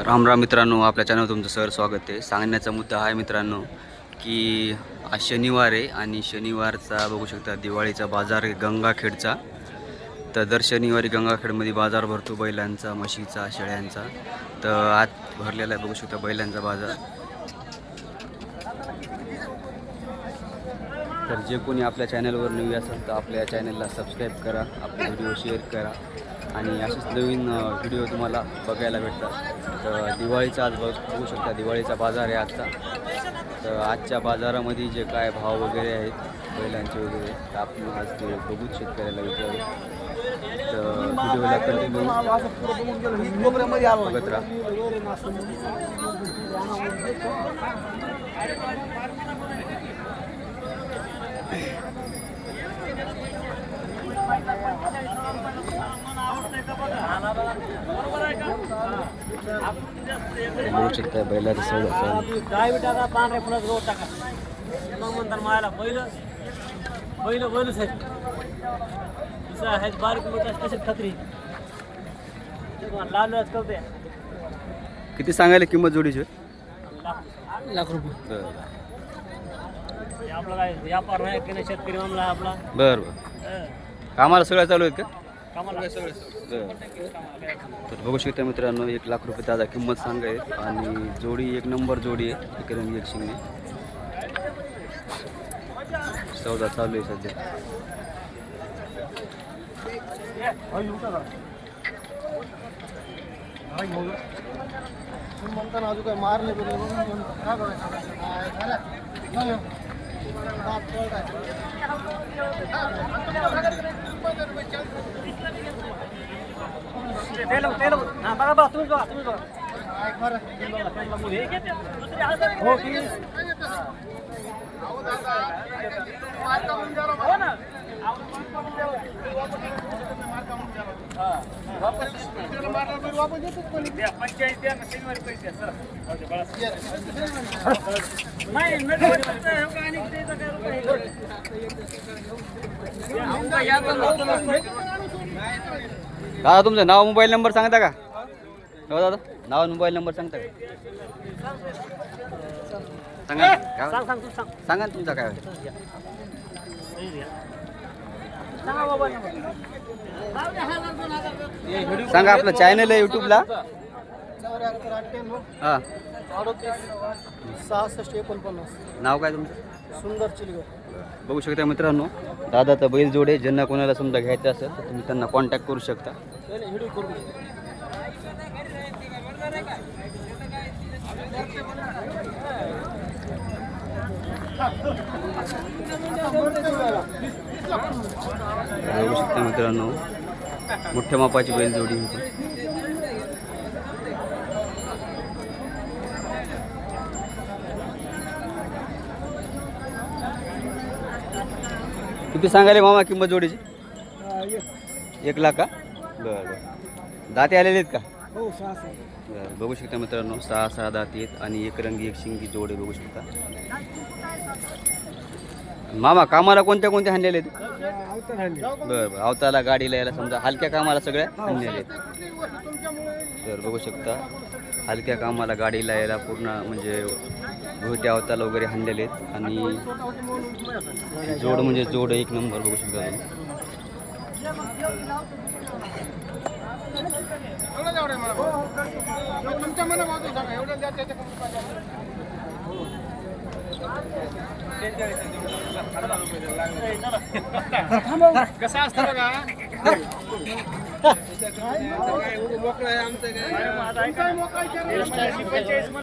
राम राम मित्रांनो, आपल्या चॅनलवर तुमचं सर स्वागत आहे। सांगण्याचा मुद्दा आहे मित्रांनो की आज शनिवार आहे आणि शनिवारचा बघू शकता दिवाळीचा बाजार आहे गंगाखेडचा। तर दर शनिवारी गंगाखेडमध्ये बाजार भरतो बैलांचा, म्हशीचा, शेळ्यांचा। तर आज भरलेला आहे बघू शकता बैलांचा बाजार। तर जे कोणी आपल्या चॅनलवर नवी असेल तर आपल्या चॅनलला सबस्क्राईब करा, आपले व्हिडिओ शेअर करा आणि असेच नवीन व्हिडिओ तुम्हाला बघायला भेटतात। तर दिवाळीचा आज बघू शकता दिवाळीचा बाजार आहे आजचा। तर आजच्या बाजारामध्ये जे काय भाव वगैरे आहेत बैलांचे वगैरे तर आपण आज ते बघूच शेतकऱ्याला विचारू। तर व्हिडिओला कंटिन्यू बघत राहा। बघू शकता बैलाचा सौदा चालू। डावी टाका, पांढऱ्या फुलाचा रोड टाका, मग म्हणतात मायला बैल बैल बैलच आहेत। दुसरा आहेत बारीक मोठा स्पेशल खत्री लालच कळते। किती सांगायला किंमत जोडीची? लाख रुपये। आपला काय व्यापार नाही की नाही, शेतकरी मामला आपला। बरं बरं, कामाला सगळं चालू आहेत का? कामाला सगळे तर बघू शकता मित्रांनो 1 लाख रुपये दादा किंमत सांगाय आणि जोडी एक नंबर जोडी आहे। एक रंगी एक शिंगी सौदा चालू आहे सध्या। म्हणताना अजून काय मार नाही बघा बघा तुम्ही बघा तुम्ही बघा दादा तुमचं नाव मोबाईल नंबर सांगता का? हो दादा, नाव मोबाईल नंबर सांगता का? सांगा सांगा तुमचा काय सांगा। आपलं चॅनल आहे यूट्यूबला? 74 हां, 68 49 नाव काय तुमचं? सुंदर चिलगर। बघू शकता मित्रांनो दादाचा बैल जोडे। ज्यांना कोणाला समजा घ्यायचं असेल तर तुम्ही त्यांना कॉन्टॅक्ट करू शकता। बघू शकता मित्रांनो मोठ्या मापाची बैल जोडी होती। किती सांगायले मामा किंमत जोडीची? 1 लाख का? बरं बरं, दाते आलेले आहेत का? हो, बरं, बघू शकता मित्रांनो 6 दाती आहेत आणि एक रंगी एक शिंगी जोडे बघू शकता। मामा कामाला कोणत्या कोणत्या हाणलेले आहेत? बरं बरं, अवताला गाडीला यायला समजा हलक्या कामाला सगळ्या हाणलेले आहेत। तर बघू शकता हलक्या कामाला गाडीला यायला पूर्ण म्हणजे भोवत्या अवताला वगैरे हाणलेले आहेत आणि जोड म्हणजे जोड एक नंबर बघू शकता तुम्ही। कसं असतं बघा मोकळं आहे आमचं काय